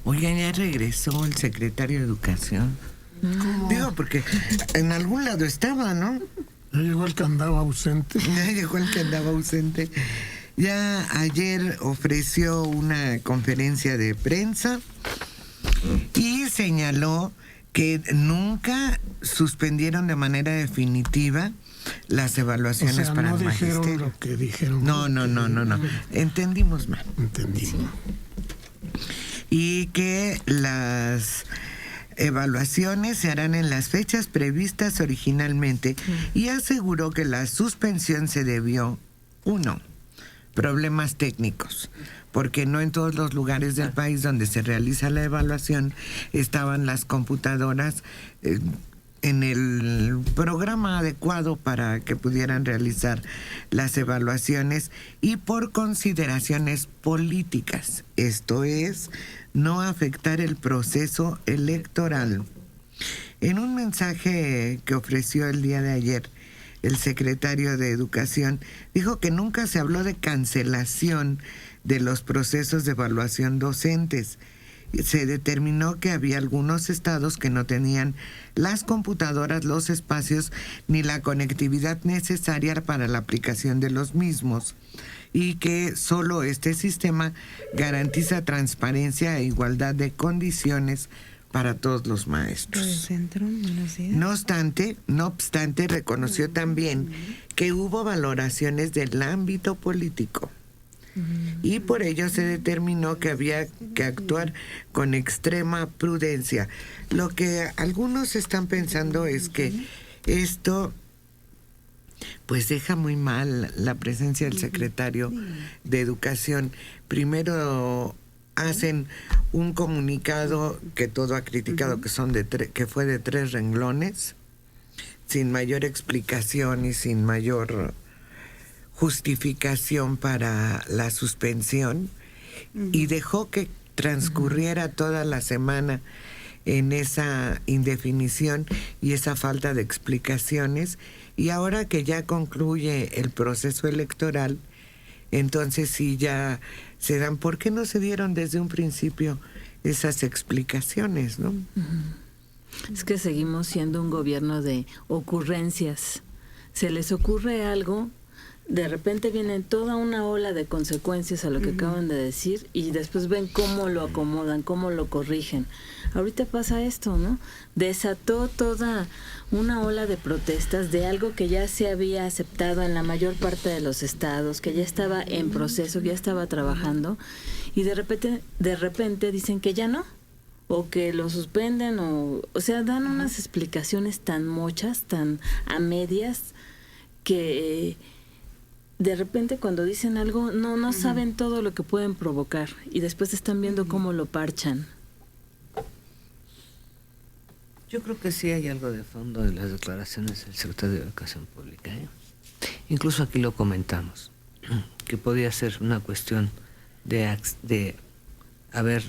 Oigan, ya regresó el secretario de Educación. ¿Cómo? Digo, porque en algún lado estaba, ¿no? Ya llegó el que andaba ausente. Ya llegó el que andaba ausente. Ya ayer ofreció una conferencia de prensa y señaló que nunca suspendieron de manera definitiva las evaluaciones O sea, para no el dijeron magisterio. lo que dijeron. No. Entendimos mal. Entendimos. Y que las evaluaciones se harán en las fechas previstas originalmente y aseguró que la suspensión se debió, problemas técnicos, porque no en todos los lugares del país donde se realiza la evaluación estaban las computadoras en el programa adecuado para que pudieran realizar las evaluaciones, y por consideraciones políticas, esto es, no afectar el proceso electoral. En un mensaje que ofreció el día de ayer, el secretario de Educación dijo que nunca se habló de cancelación de los procesos de evaluación docentes. Se determinó que había algunos estados que no tenían las computadoras, los espacios ni la conectividad necesaria para la aplicación de los mismos, y que solo este sistema garantiza transparencia e igualdad de condiciones para todos los maestros. No obstante, reconoció también que hubo valoraciones del ámbito político y por ello se determinó que había que actuar con extrema prudencia. Lo que algunos están pensando es que esto pues deja muy mal la presencia del secretario de Educación. Primero hacen un comunicado que todo ha criticado, que fue de 3 renglones, sin mayor explicación y sin mayor justificación para la suspensión, y dejó que transcurriera toda la semana en esa indefinición y esa falta de explicaciones, y ahora que ya concluye el proceso electoral, entonces sí ya se dan. ¿Por qué no se dieron desde un principio esas explicaciones, no? Es que seguimos siendo un gobierno de ocurrencias. Se les ocurre algo, de repente viene toda una ola de consecuencias a lo que acaban de decir, y después ven cómo lo acomodan, cómo lo corrigen. Ahorita pasa esto, ¿no? Desató toda una ola de protestas de algo que ya se había aceptado en la mayor parte de los estados, que ya estaba en proceso, que ya estaba trabajando, y de repente dicen que ya no, o que lo suspenden, o sea, dan unas explicaciones tan mochas, tan a medias, que de repente cuando dicen algo no saben todo lo que pueden provocar, y después están viendo cómo lo parchan. Yo creo que sí hay algo de fondo en las declaraciones del secretario de Educación Pública, ¿eh? Incluso aquí lo comentamos, que podía ser una cuestión de haber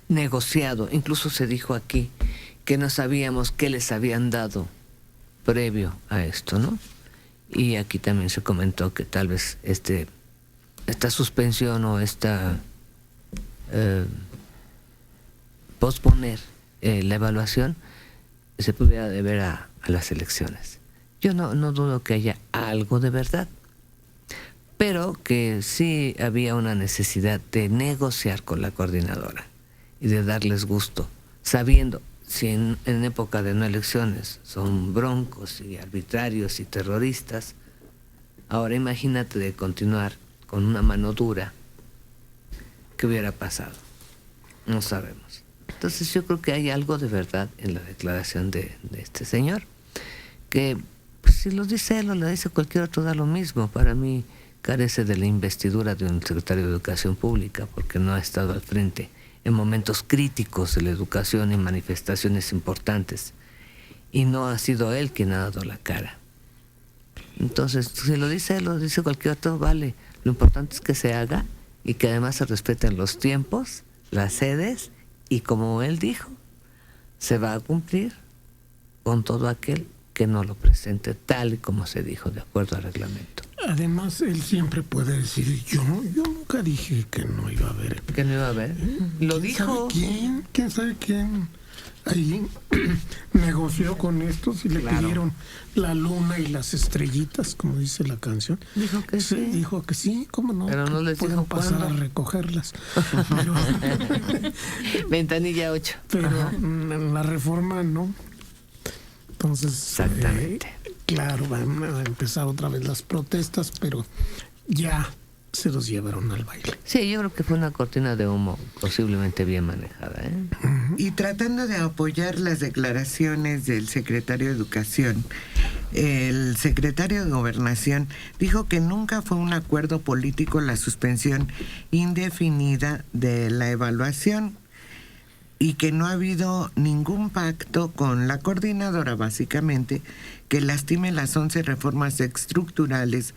negociado. Incluso se dijo aquí que no sabíamos qué les habían dado previo a esto, ¿no? Y aquí también se comentó que tal vez esta suspensión o posponer la evaluación se pudiera deber a las elecciones. Yo no dudo que haya algo de verdad, pero que sí había una necesidad de negociar con la coordinadora y de darles gusto, sabiendo si en época de no elecciones son broncos y arbitrarios y terroristas. Ahora imagínate de continuar con una mano dura. ¿Qué hubiera pasado? No sabemos. Entonces yo creo que hay algo de verdad en la declaración de este señor, que pues, si lo dice él o lo dice cualquier otro, da lo mismo. Para mí carece de la investidura de un secretario de Educación Pública, porque no ha estado al frente en momentos críticos de la educación y manifestaciones importantes, y no ha sido él quien ha dado la cara. Entonces, si lo dice él o lo dice cualquier otro, vale. Lo importante es que se haga y que además se respeten los tiempos, las sedes, y como él dijo, se va a cumplir con todo aquel que no lo presente tal y como se dijo, de acuerdo al reglamento. Además, él siempre puede decir, yo nunca nunca dije que no iba a haber. Que no iba a haber. Lo ¿Quién dijo. sabe quién? ¿Quién sabe quién? Ahí negoció con estos y le pidieron la luna y las estrellitas, como dice la canción. Dijo que sí. Dijo que sí, ¿cómo no? Pero no Que les pueden dijo pasar cuándo. a recogerlas. Pero, Ventanilla 8. pero en la reforma no. Entonces, Exactamente. claro, van a empezar otra vez las protestas, pero ya se los llevaron al baile. Sí, yo creo que fue una cortina de humo posiblemente bien manejada, ¿eh? Y tratando de apoyar las declaraciones del secretario de Educación, el secretario de Gobernación dijo que nunca fue un acuerdo político la suspensión indefinida de la evaluación y que no ha habido ningún pacto con la coordinadora, básicamente, que lastime las 11 reformas estructurales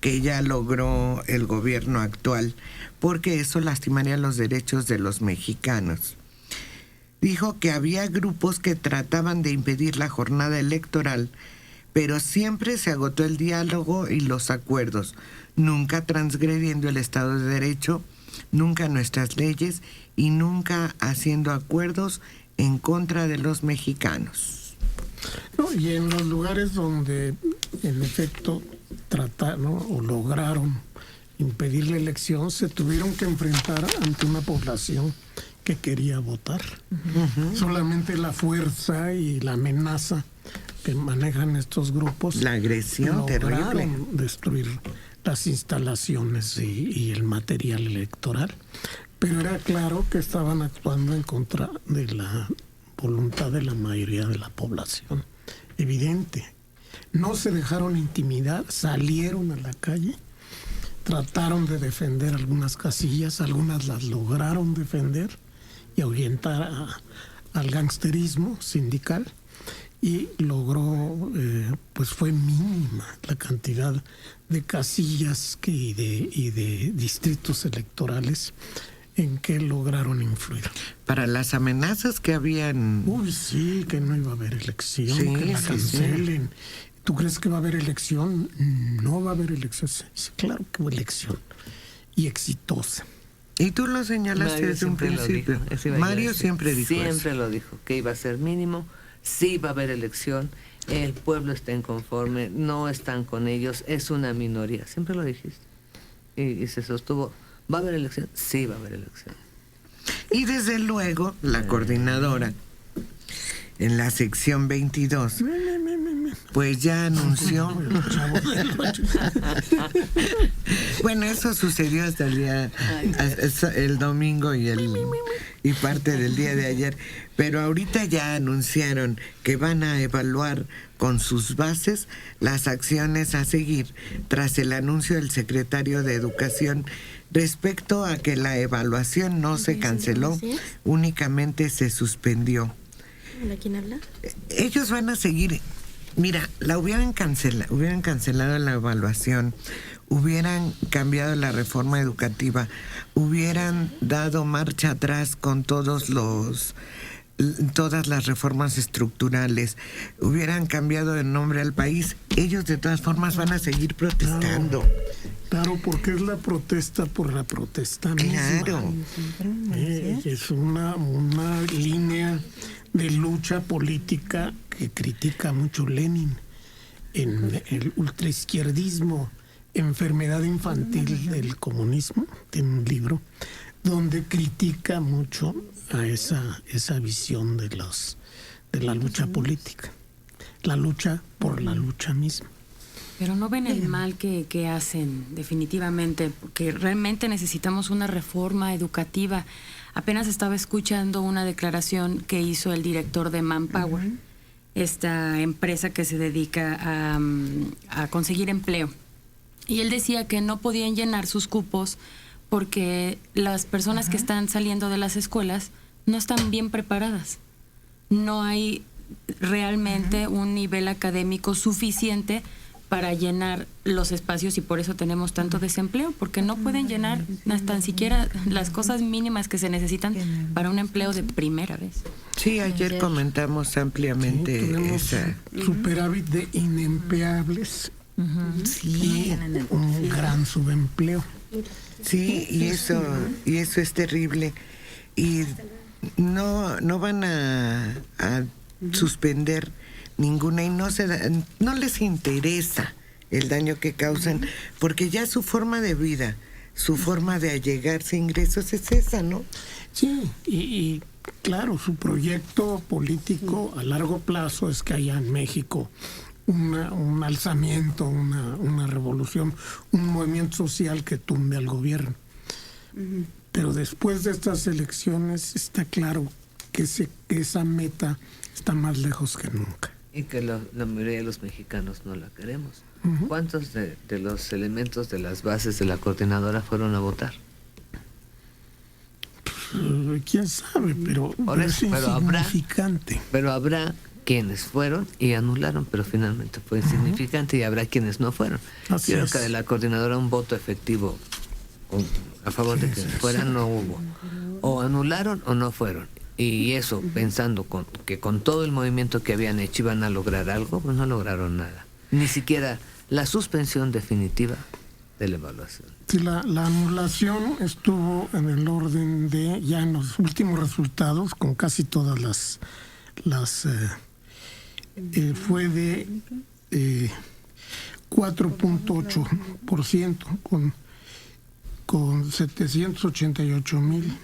que ya logró el gobierno actual, porque eso lastimaría los derechos de los mexicanos. Dijo que había grupos que trataban de impedir la jornada electoral, pero siempre se agotó el diálogo y los acuerdos, nunca transgrediendo el Estado de Derecho, nunca nuestras leyes y nunca haciendo acuerdos en contra de los mexicanos. No, y en los lugares donde en efecto trataron o lograron impedir la elección, se tuvieron que enfrentar ante una población que quería votar. Solamente la fuerza y la amenaza que manejan estos grupos, La agresión terrible. lograron destruir las instalaciones y el material electoral. Pero era claro que estaban actuando en contra de la voluntad de la mayoría de la población. Evidente. No se dejaron intimidar, salieron a la calle, trataron de defender algunas casillas, algunas las lograron defender y ahuyentar al gangsterismo sindical, y logró, pues fue mínima la cantidad de casillas y de distritos electorales en que lograron influir. Para las amenazas que habían... Uy, sí, que no iba a haber elección, Sí, que la sí, cancelen. ¿Tú crees que va a haber elección? No va a haber elección. Sí, claro que hubo elección. Y exitosa. Y tú lo señalaste Mario desde un siempre lo principio. dijo, eso iba yo a Mario decir. siempre dijo Siempre eso. lo dijo, que iba a ser mínimo, sí va a haber elección, el pueblo está inconforme, no están con ellos, es una minoría. Siempre lo dijiste. Y se sostuvo, ¿va a haber elección? Sí va a haber elección. Y desde luego, la coordinadora, en la sección 22, pues ya anunció... Bueno, eso sucedió hasta el domingo y parte del día de ayer, pero ahorita ya anunciaron que van a evaluar con sus bases las acciones a seguir tras el anuncio del secretario de Educación respecto a que la evaluación no se canceló, únicamente se suspendió. ¿Hola, quién habla? Ellos van a seguir. Mira, hubieran cancelado la evaluación, hubieran cambiado la reforma educativa, hubieran dado marcha atrás con todas las reformas estructurales, hubieran cambiado de nombre al país, ellos de todas formas van a seguir protestando. Claro, porque es la protesta por la protesta misma. Claro. Es una línea de lucha política que critica mucho Lenin en el ultraizquierdismo, enfermedad infantil del comunismo. Tiene un libro donde critica mucho a esa visión de la lucha política, la lucha por la lucha misma. Pero no ven el mal que hacen, definitivamente, porque realmente necesitamos una reforma educativa. Apenas estaba escuchando una declaración que hizo el director de Manpower, esta empresa que se dedica a conseguir empleo. Y él decía que no podían llenar sus cupos porque las personas que están saliendo de las escuelas no están bien preparadas. No hay realmente un nivel académico suficiente para llenar los espacios, y por eso tenemos tanto desempleo, porque no pueden llenar tan siquiera las cosas mínimas que se necesitan para un empleo de primera vez. Sí, ayer comentamos ampliamente Tenemos esa... superávit de inempleables y un gran subempleo. Sí, y eso es terrible. Y no van a suspender ninguna y no les interesa el daño que causan, porque ya su forma de vida, su forma de allegarse a ingresos es esa, ¿no? Sí, y claro, su proyecto político a largo plazo es que haya en México un alzamiento, una revolución, un movimiento social que tumbe al gobierno. Pero después de estas elecciones está claro que esa meta está más lejos que nunca. Y que la mayoría de los mexicanos no la queremos. ¿Cuántos de los elementos de las bases de la coordinadora fueron a votar? Quién sabe, pero es insignificante. Pero habrá quienes fueron y anularon, pero finalmente fue insignificante, y habrá quienes no fueron. Así Creo es. que de la coordinadora un voto efectivo a favor de que fueran no hubo. O anularon o no fueron. Y eso, pensando que con todo el movimiento que habían hecho iban a lograr algo, pues no lograron nada. Ni siquiera la suspensión definitiva de la evaluación. Sí, la anulación estuvo en el orden de, ya en los últimos resultados, con casi todas las fue de 4.8%, con 788,000.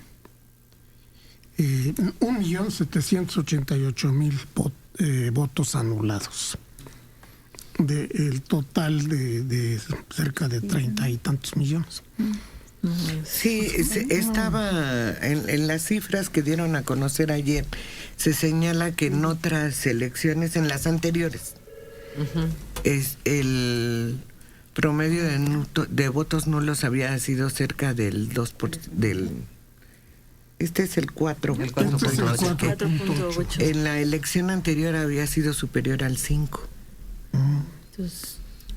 1.788.000 votos anulados del total de cerca de 30 y tantos millones. Sí, estaba en las cifras que dieron a conocer ayer, se señala que en otras elecciones, en las anteriores, es el promedio de votos nulos había sido cerca del 2%, este es el 4. El 4.8. 4.8. En la elección anterior había sido superior al 5.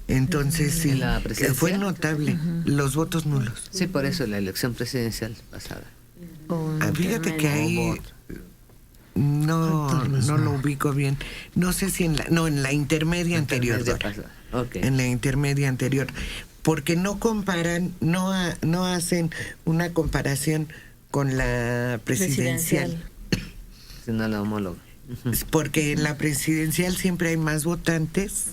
Entonces sí, ¿En la presidencial? fue notable los votos nulos. Sí, por eso la elección presidencial pasada. Fíjate que ahí no lo ubico bien. No sé si en la intermedia anterior. Pasada. Okay. En la intermedia anterior. Porque no comparan, no hacen una comparación con la presidencial. Si no la homóloga. Porque en la presidencial siempre hay más votantes.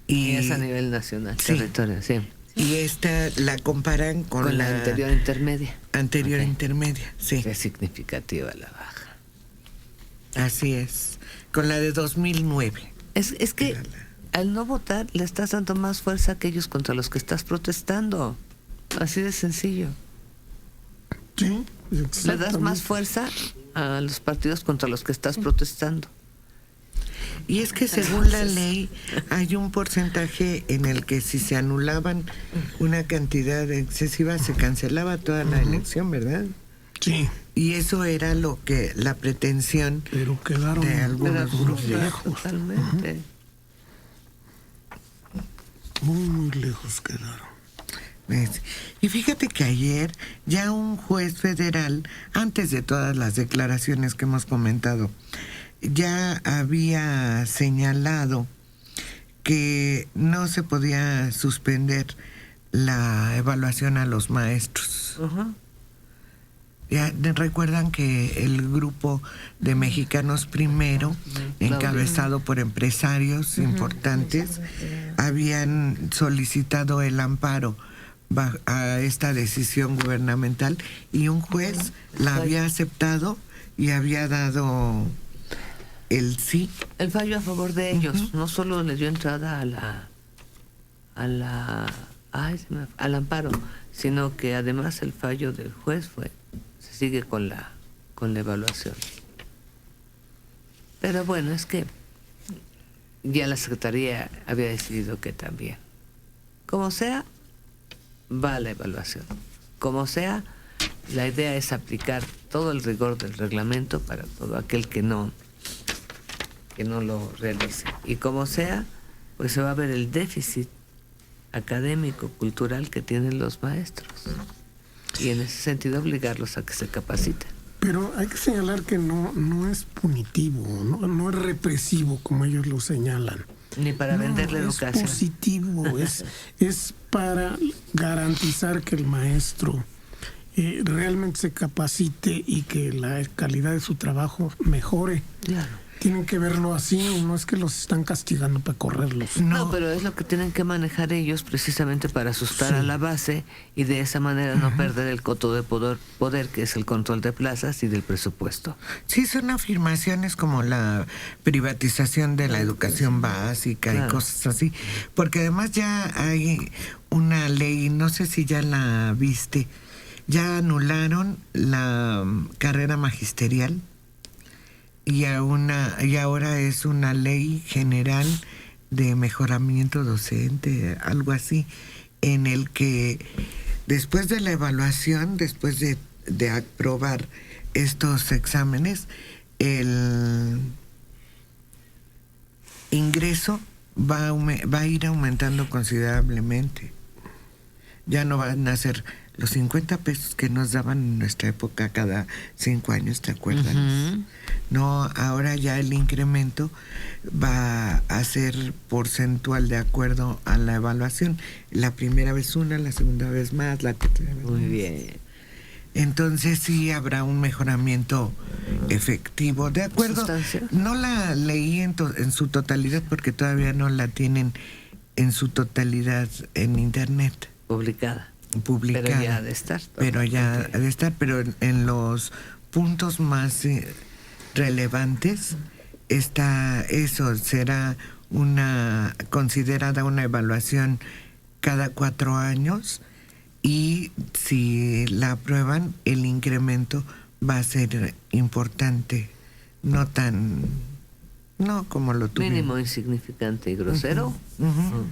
Y es a nivel nacional, sí. territorio, sí. Y esta la comparan con la anterior intermedia. Anterior Okay. intermedia, sí. Es significativa la baja. Así es. Con la de 2009. Es que al no votar le estás dando más fuerza a aquellos contra los que estás protestando. Así de sencillo. Sí, Le das más fuerza a los partidos contra los que estás protestando. Y es que según la ley hay un porcentaje en el que si se anulaban una cantidad excesiva se cancelaba toda la elección, ¿verdad? sí, Y eso era la pretensión pero quedaron de algunos grupos. lejos. Totalmente. Muy lejos quedaron. ¿Ves? Y fíjate que ayer ya un juez federal, antes de todas las declaraciones que hemos comentado, ya había señalado que no se podía suspender la evaluación a los maestros. Ya recuerdan que el grupo de Mexicanos Primero, encabezado por empresarios importantes, habían solicitado el amparo a esta decisión gubernamental y un juez la había aceptado y había dado el sí. El fallo a favor de ellos no solo les dio entrada al amparo, sino que además el fallo del juez se sigue con la evaluación. Pero bueno, es que ya la Secretaría había decidido que también, como sea, va la evaluación. Como sea, la idea es aplicar todo el rigor del reglamento para todo aquel que no lo realice. Y como sea, pues se va a ver el déficit académico, cultural que tienen los maestros. Y en ese sentido obligarlos a que se capaciten. Pero hay que señalar que no es punitivo, no es represivo como ellos lo señalan. Ni para vender la es educación. positivo, es para garantizar que el maestro realmente se capacite y que la calidad de su trabajo mejore. Claro. Tienen que verlo así, no es que los están castigando para correrlos. No, pero es lo que tienen que manejar ellos precisamente para asustar a la base y de esa manera no perder el coto de poder que es el control de plazas y del presupuesto. Sí, son afirmaciones como la privatización de la educación básica y cosas así, porque además ya hay una ley, no sé si ya la viste, ya anularon la carrera magisterial. Y ahora es una ley general de mejoramiento docente, algo así, en el que después de la evaluación, después de aprobar estos exámenes, el ingreso va a ir aumentando considerablemente. Ya no van a ser los 50 pesos que nos daban en nuestra época cada 5 años, ¿te acuerdas? Uh-huh. No, ahora ya el incremento va a ser porcentual de acuerdo a la evaluación. La primera vez una, la segunda vez más, la tercera vez muy más. Bien. Entonces sí habrá un mejoramiento efectivo. De acuerdo, no la leí en su totalidad porque todavía no la tienen en su totalidad en internet. Publicada. Pero ya ha de estar. Pero en los puntos más relevantes está eso, será considerada una evaluación cada 4 años y si la aprueban el incremento va a ser importante, no como lo tuvimos. Mínimo, insignificante y grosero. Uh-huh. Uh-huh.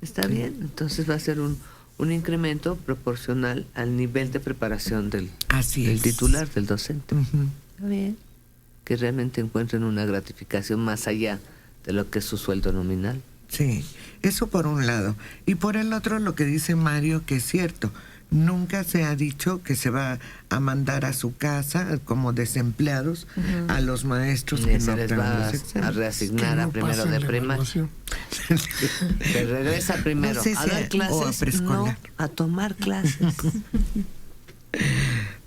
Está bien, entonces va a ser un incremento proporcional al nivel de preparación del titular, del docente. Uh-huh. Está bien. Que realmente encuentren una gratificación más allá de lo que es su sueldo nominal. Sí, eso por un lado. Y por el otro, lo que dice Mario, que es cierto, nunca se ha dicho que se va a mandar a su casa como desempleados a los maestros que se no les va a reasignar a primero de primaria. Se regresa primero a dar clases o a preescolar. No, a tomar clases.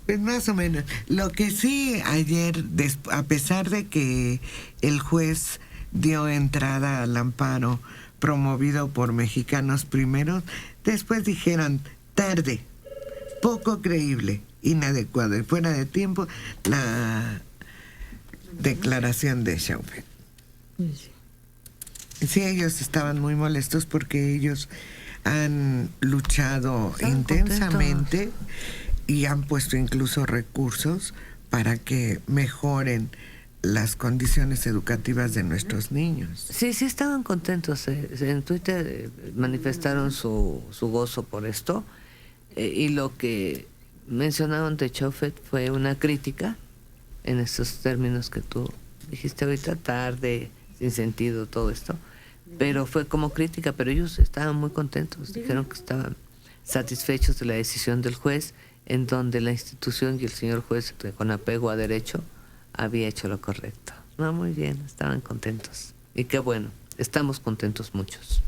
Pues más o menos. Lo que sí ayer, a pesar de que el juez dio entrada al amparo promovido por Mexicanos Primero, después dijeron tarde, poco creíble, inadecuado y fuera de tiempo la declaración de Schaufel. Sí, ellos estaban muy molestos porque ellos han luchado intensamente y han puesto incluso recursos para que mejoren las condiciones educativas de nuestros niños. Sí, estaban contentos. En Twitter manifestaron su gozo por esto. Y lo que mencionaron de Schaufel fue una crítica en esos términos que tú dijiste ahorita, tarde, sin sentido, todo esto. Pero fue como crítica, pero ellos estaban muy contentos. Dijeron que estaban satisfechos de la decisión del juez, en donde la institución y el señor juez, con apego a derecho, había hecho lo correcto. No, muy bien, estaban contentos. Y qué bueno, estamos contentos muchos.